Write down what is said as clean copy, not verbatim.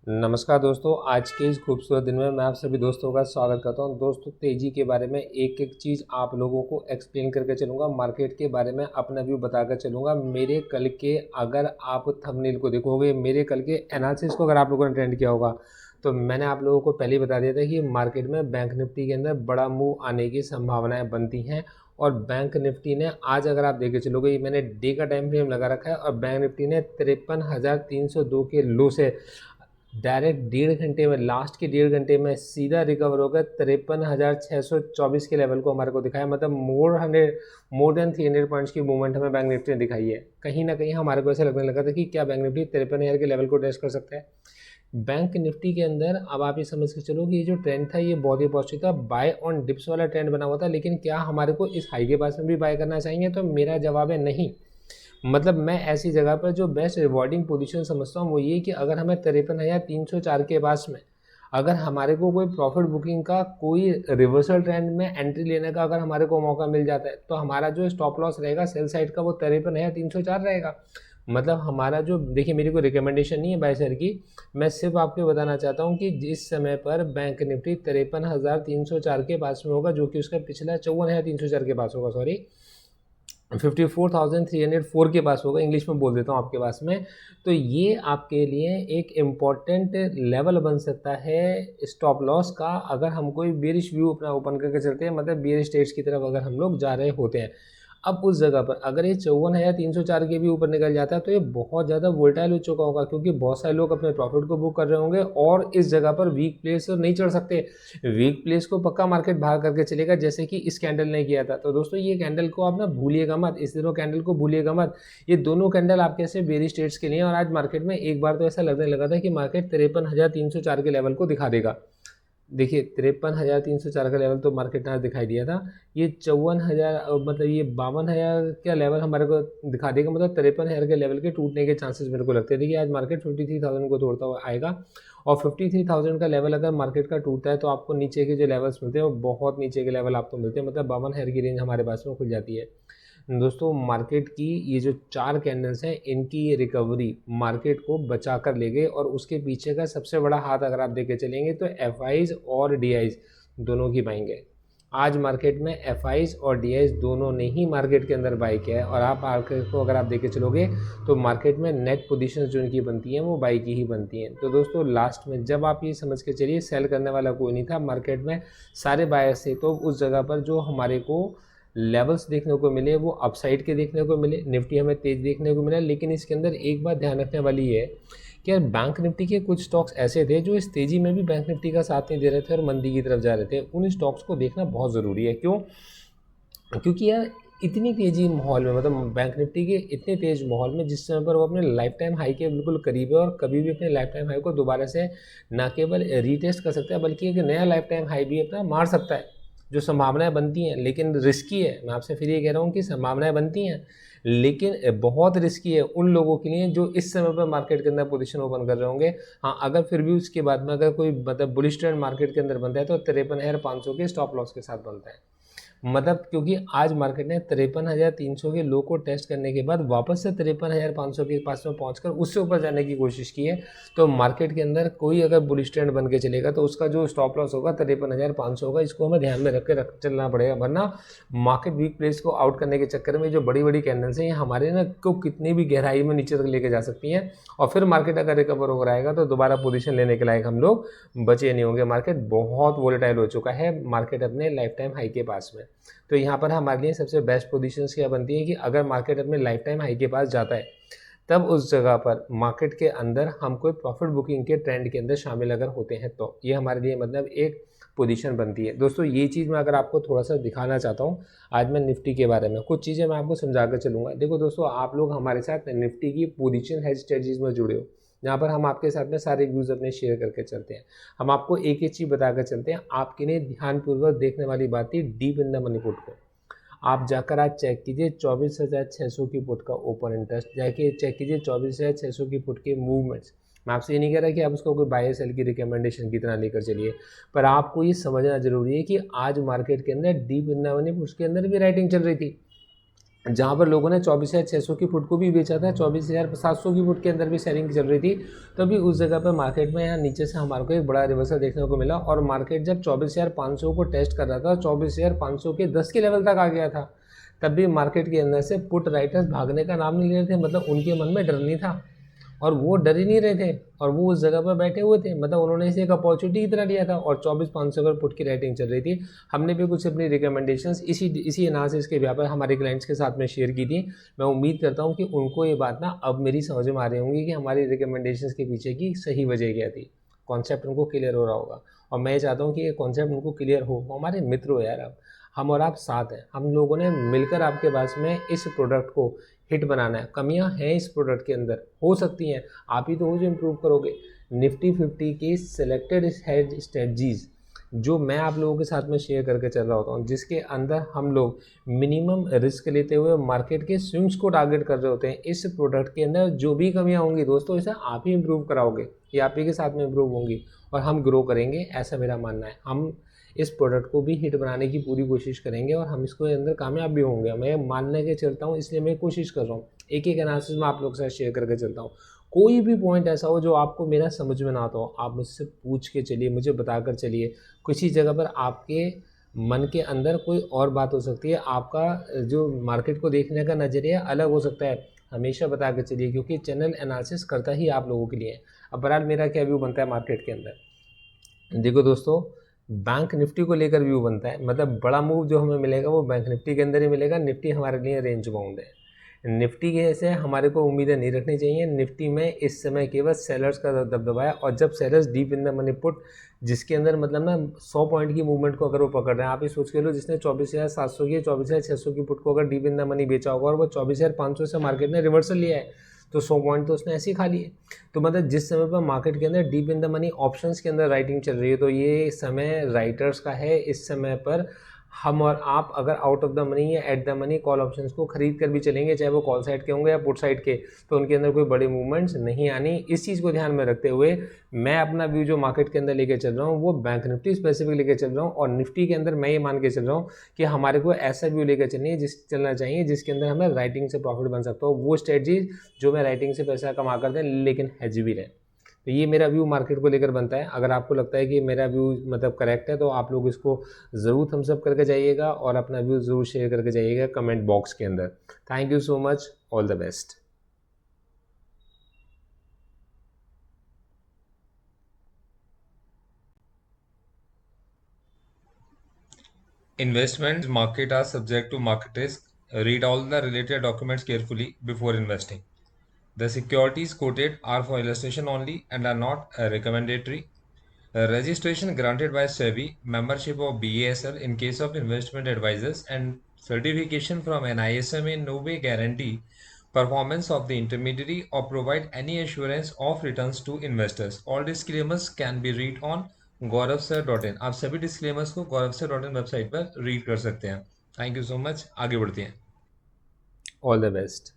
नमस्कार दोस्तों, आज के इस खूबसूरत दिन में मैं आप सभी दोस्तों का स्वागत करता हूं। दोस्तों, तेज़ी के बारे में एक एक चीज़ आप लोगों को एक्सप्लेन करके चलूँगा। मार्केट के बारे में अपना व्यू बताकर चलूँगा। मेरे कल के अगर आप थंबनेल को देखोगे, मेरे कल के एनालिसिस को अगर आप लोगों ने अटेंड किया होगा, तो मैंने आप लोगों को पहले ही बता दिया था कि मार्केट में बैंक निफ्टी के अंदर बड़ा मूव आने की संभावनाएँ बनती हैं। और बैंक निफ्टी ने आज अगर आप देखे चलोगे, ये मैंने डे का टाइम फ्रेम लगा रखा है और बैंक निफ्टी ने 53,302 के लो से डायरेक्ट 1.5 घंटे में, लास्ट के 1.5 घंटे में सीधा रिकवर होकर 53,624 के लेवल को हमारे को दिखाया। मतलब मोर देन 300 पॉइंट्स की मूवमेंट हमें बैंक निफ्टी ने दिखाई है। कहीं ना कहीं हमारे को ऐसा लगने लगा था कि क्या बैंक निफ्टी 53,000 के लेवल को टेस्ट कर सकता है। बैंक निफ्टी के अंदर अब आप ये समझ के चलो कि ये जो ट्रेंड था ये बहुत ही पॉजिटिव था। बाय ऑन डिप्स वाला ट्रेंड बना हुआ था, लेकिन क्या हमारे को इस हाई के पास में भी बाय करना चाहिए? तो मेरा जवाब है नहीं। मतलब मैं ऐसी जगह पर जो बेस्ट रिवॉर्डिंग पोजीशन समझता हूँ वो ये कि अगर हमें 53,304 के पास में अगर हमारे को कोई प्रॉफिट बुकिंग का कोई रिवर्सल ट्रेंड में एंट्री लेने का अगर हमारे को मौका मिल जाता है, तो हमारा जो स्टॉप लॉस रहेगा सेल साइड का वो 53,304 रहेगा। मतलब हमारा जो, देखिए मेरी कोई रिकमेंडेशन नहीं है बाय सर की, मैं सिर्फ आपको बताना चाहता हूँ कि जिस समय पर बैंक निफ्टी 53,304 के पास में होगा, जो कि उसका पिछला 54,304 के पास होगा, सॉरी 54,304 के पास होगा, इंग्लिश में बोल देता हूँ आपके पास में, तो ये आपके लिए एक इम्पॉर्टेंट लेवल बन सकता है स्टॉप लॉस का। अगर हम कोई बेरिश व्यू अपना ओपन करके चलते हैं, मतलब बेरिश स्टेट्स की तरफ अगर हम लोग जा रहे होते हैं, अब उस जगह पर अगर ये 54,304 के भी ऊपर निकल जाता है तो ये बहुत ज़्यादा वोल्टाइल हो चुका होगा, क्योंकि बहुत सारे लोग अपने प्रॉफिट को बुक कर रहे होंगे और इस जगह पर वीक प्लेस नहीं चढ़ सकते। वीक प्लेस को पक्का मार्केट बाहर करके चलेगा, जैसे कि इस कैंडल ने किया था। तो दोस्तों, ये कैंडल को आप ना भूलिएगा मत, इस दिनों कैंडल को भूलिएगा मत। ये दोनों कैंडल आपके ऐसे बेरी स्टेट्स के लिए। और आज मार्केट में एक बार तो ऐसा लगने लगा था कि मार्केट 53,304 के लेवल को दिखा देगा। देखिए 53,304 का लेवल तो मार्केट ने आज दिखाई दिया था। ये 54,000 मतलब ये 52,000 का लेवल हमारे को दिखा देगा। मतलब 53,000 के लेवल के टूटने के चांसेस मेरे को लगते थे कि आज मार्केट 53,000 को तोड़ता हुआ आएगा। और 53,000 का लेवल अगर मार्केट का टूटता है तो आपको नीचे के जो लेवल्स मिलते हैं वो बहुत नीचे के लेवल आपको मिलते हैं। मतलब 52,000 की रेंज हमारे पास में खुल जाती है। दोस्तों, मार्केट की ये जो 4 कैंडल्स हैं, इनकी ये रिकवरी मार्केट को बचा कर ले गए। और उसके पीछे का सबसे बड़ा हाथ अगर आप देखे चलेंगे तो एफआईज और डीआईज दोनों की बाइंग है। आज मार्केट में एफआईज और डीआईज दोनों ने ही मार्केट के अंदर बाई किया है। और आप मार्केट को अगर आप देखे चलोगे तो मार्केट में नेट पोजीशंस जो इनकी बनती हैं वो बाई की ही बनती हैं। तो दोस्तों, लास्ट में जब आप ये समझ के चलिए सेल करने वाला कोई नहीं था मार्केट में, सारे बायर्स थे, तो उस जगह पर जो हमारे को लेवल्स देखने को मिले वो अपसाइड के देखने को मिले। निफ्टी हमें तेज देखने को मिला, लेकिन इसके अंदर एक बात ध्यान रखने वाली है कि यार बैंक निफ्टी के कुछ स्टॉक्स ऐसे थे जो इस तेज़ी में भी बैंक निफ्टी का साथ नहीं दे रहे थे और मंदी की तरफ जा रहे थे। उन स्टॉक्स को देखना बहुत ज़रूरी है। क्यों? क्योंकि यार इतनी तेज़ी माहौल में, मतलब बैंक निफ्टी के इतने तेज़ माहौल में, जिस समय पर वो अपने लाइफ टाइम हाई के बिल्कुल करीब है और कभी भी अपने लाइफ टाइम हाई को दोबारा से ना केवल रीटेस्ट कर सकता है बल्कि एक नया लाइफ टाइम हाई भी अपना मार सकता है। जो संभावनाएं बनती हैं, लेकिन रिस्की है। मैं आपसे फिर ये कह रहा हूँ कि संभावनाएं बनती हैं, लेकिन बहुत रिस्की है उन लोगों के लिए जो इस समय पर मार्केट के अंदर पोजीशन ओपन कर रहे होंगे। हाँ, अगर फिर भी उसके बाद में अगर कोई मतलब बुलिश ट्रेंड मार्केट के अंदर बनता है तो 53,500 के स्टॉप लॉस के साथ बनता है। मतलब क्योंकि आज मार्केट ने 53,300 के लो को टेस्ट करने के बाद वापस से 53,500 के पास में पहुंचकर उससे ऊपर जाने की कोशिश की है। तो मार्केट के अंदर कोई अगर बुलिश ट्रेंड बन के चलेगा तो उसका जो स्टॉप लॉस होगा 53,500 होगा। इसको हमें ध्यान में रख चलना पड़ेगा, वरना मार्केट वीक प्लेस को आउट करने के चक्कर में जो बड़ी बड़ी कैंडल्स हैं ये हमारे ना को कितनी भी गहराई में नीचे तक लेके जा सकती हैं। और फिर मार्केट अगर रिकवर हो रहेगा तो दोबारा पोजीशन लेने के लायक हम लोग बचे नहीं होंगे। मार्केट बहुत वोलेटाइल हो चुका है, मार्केट अपने लाइफ टाइम हाई के पास में। तो यहाँ पर हमारे लिए सबसे बेस्ट पोजीशंस क्या बनती है कि अगर मार्केट अपने लाइफ टाइम हाई के पास जाता है तब उस जगह पर मार्केट के अंदर हम कोई प्रॉफिट बुकिंग के ट्रेंड के अंदर शामिल अगर होते हैं तो ये हमारे लिए मतलब एक पोजीशन बनती है। दोस्तों, ये चीज़ मैं अगर आपको थोड़ा सा दिखाना चाहता हूँ, आज मैं निफ्टी के बारे में कुछ चीज़ें मैं आपको समझा कर चलूँगा। देखो दोस्तों, आप लोग हमारे साथ निफ्टी की पोजीशन हेज स्ट्रेटजीज में जुड़े हो, यहाँ पर हम आपके साथ में सारे व्यूज़ अपने शेयर करके चलते हैं। हम आपको एक एक चीज़ बताकर चलते हैं। आपके लिए ध्यानपूर्वक देखने वाली बात थी deep in the money put को। आप जाकर आज चेक कीजिए 24,600 की पुट का ओपन इंटरेस्ट, जाके चेक कीजिए 24,600 की पुट के मूवमेंट्स। मैं आपसे ये नहीं कह रहा कि आप उसको कोई बाय सेल की रिकमेंडेशन की तरह लेकर चलिए, पर आपको ये समझना जरूरी है कि आज मार्केट के अंदर deep in the money puts के अंदर भी राइटिंग चल रही थी। जहाँ पर लोगों ने 24,600 की फुट को भी बेचा था, 24,700 की फुट के अंदर भी सेलिंग चल रही थी। तभी उस जगह पर मार्केट में यहाँ नीचे से हमारे को एक बड़ा रिवर्सल देखने को मिला और मार्केट जब 24,500 को टेस्ट कर रहा था, 24,500 के 10 के लेवल तक आ गया था, तब भी मार्केट के अंदर से पुट राइटर्स भागने का नाम नहीं ले रहे थे। मतलब उनके मन में डर नहीं था और वो डर ही नहीं रहे थे और वो उस जगह पर बैठे हुए थे। मतलब उन्होंने इसे एक अपॉर्चुनिटी की तरह लिया था और 24,500 पर पुट की रेटिंग चल रही थी। हमने भी कुछ अपनी रिकमेंडेशंस इसी एनालिसिस के व्यापार हमारे क्लाइंट्स के साथ में शेयर की थी। मैं उम्मीद करता हूँ कि उनको ये बात ना अब मेरी समझ में आ रही होंगी कि हमारी रिकमेंडेशंस के पीछे की सही वजह क्या थी। कॉन्सेप्ट उनको क्लियर हो रहा होगा और मैं चाहता हूँ कि ये कॉन्सेप्ट उनको क्लियर हो। हमारे मित्र हो यार, अब हम और आप साथ हैं, हम लोगों ने मिलकर आपके पास में इस प्रोडक्ट को हिट बनाना है। कमियां हैं इस प्रोडक्ट के अंदर, हो सकती हैं, आप ही तो हो जो इम्प्रूव करोगे। निफ्टी 50 की सिलेक्टेड हेड स्ट्रेटजीज जो मैं आप लोगों के साथ में शेयर करके चल रहा होता हूँ, जिसके अंदर हम लोग मिनिमम रिस्क लेते हुए मार्केट के स्विंग्स को टारगेट कर रहे होते हैं, इस प्रोडक्ट के अंदर जो भी कमियां होंगी दोस्तों, इसे आप ही इम्प्रूव कराओगे, ये आप ही के साथ में इम्प्रूव होंगी और हम ग्रो करेंगे, ऐसा मेरा मानना है। हम इस प्रोडक्ट को भी हिट बनाने की पूरी कोशिश करेंगे और हम इसको अंदर कामयाब भी होंगे। मैं मानने के चलता हूँ, इसलिए मैं कोशिश कर रहा हूँ। एक एक एनालिसिस में आप लोग के साथ शेयर करके चलता हूँ। कोई भी पॉइंट ऐसा हो जो आपको मेरा समझ में ना आता हो, आप मुझसे पूछ के चलिए, मुझे बताकर चलिए। किसी जगह पर आपके मन के अंदर कोई और बात हो सकती है, आपका जो मार्केट को देखने का नज़रिया अलग हो सकता है। हमेशा बता के चलिए क्योंकि चैनल एनालिसिस करता ही आप लोगों के लिए है। अब बहरहाल मेरा क्या व्यू बनता है मार्केट के अंदर, देखो दोस्तों, बैंक निफ्टी को लेकर व्यू बनता है। मतलब बड़ा मूव जो हमें मिलेगा वो बैंक निफ्टी के अंदर ही मिलेगा। निफ्टी हमारे लिए रेंज बाउंड है। निफ्टी के से हमारे को उम्मीदें नहीं रखनी चाहिए। निफ्टी में इस समय केवल सेलर्स का दबदबा है और जब sellers deep in the money put, जिसके अंदर मतलब ना 100 पॉइंट की मूवमेंट को अगर वो पकड़ रहे हैं, आप ये सोच के लो जिसने 24,700 की 24,600 की पुट को अगर डीप इन द मनी बेचा होगा और वो 24,500 से मार्केट ने रिवर्सल लिया है, तो 100 पॉइंट तो उसने ऐसे ही खा लिए। तो मतलब जिस समय पर मार्केट के अंदर deep in the money options के अंदर राइटिंग चल रही है, तो ये समय राइटर्स का है। इस समय पर हम और आप अगर आउट ऑफ द मनी या at the money call options को खरीद कर भी चलेंगे, चाहे वो कॉल साइड के होंगे या पुट साइड के, तो उनके अंदर कोई बड़ी मूवमेंट्स नहीं आनी। इस चीज़ को ध्यान में रखते हुए मैं अपना व्यू जो मार्केट के अंदर लेके चल रहा हूँ वो बैंक निफ्टी स्पेसिफिक लेके चल रहा हूँ और निफ्टी के अंदर मैं ये मान के चल रहा हूँ कि हमारे को ऐसा व्यू लेकर चलना चाहिए जिसके अंदर हमें राइटिंग से प्रॉफिट बन सकता हो, वो स्ट्रेटजी जो मैं राइटिंग से पैसा कमा कर दें लेकिन हेज भी रहे। तो ये मेरा व्यू मार्केट को लेकर बनता है। अगर आपको लगता है कि मेरा व्यू मतलब करेक्ट है तो आप लोग इसको ज़रूर थम्स अप करके जाइएगा और अपना व्यू ज़रूर शेयर करके जाइएगा कमेंट बॉक्स के अंदर। Thank you so much, all the best. Investment market are subject to market risk. Read all the related documents carefully before investing. The securities quoted are for illustration only and are not recommendatory. Registration granted by SEBI, membership of BASL in case of investment advisors, and certification from NISM in no way guarantee performance of the intermediary or provide any assurance of returns to investors. All disclaimers can be read on gauravsir.in. आप सभी disclaimers को gauravsir.in website पर read कर सकते हैं। Thank you so much, आगे बढ़ते हैं। All the best.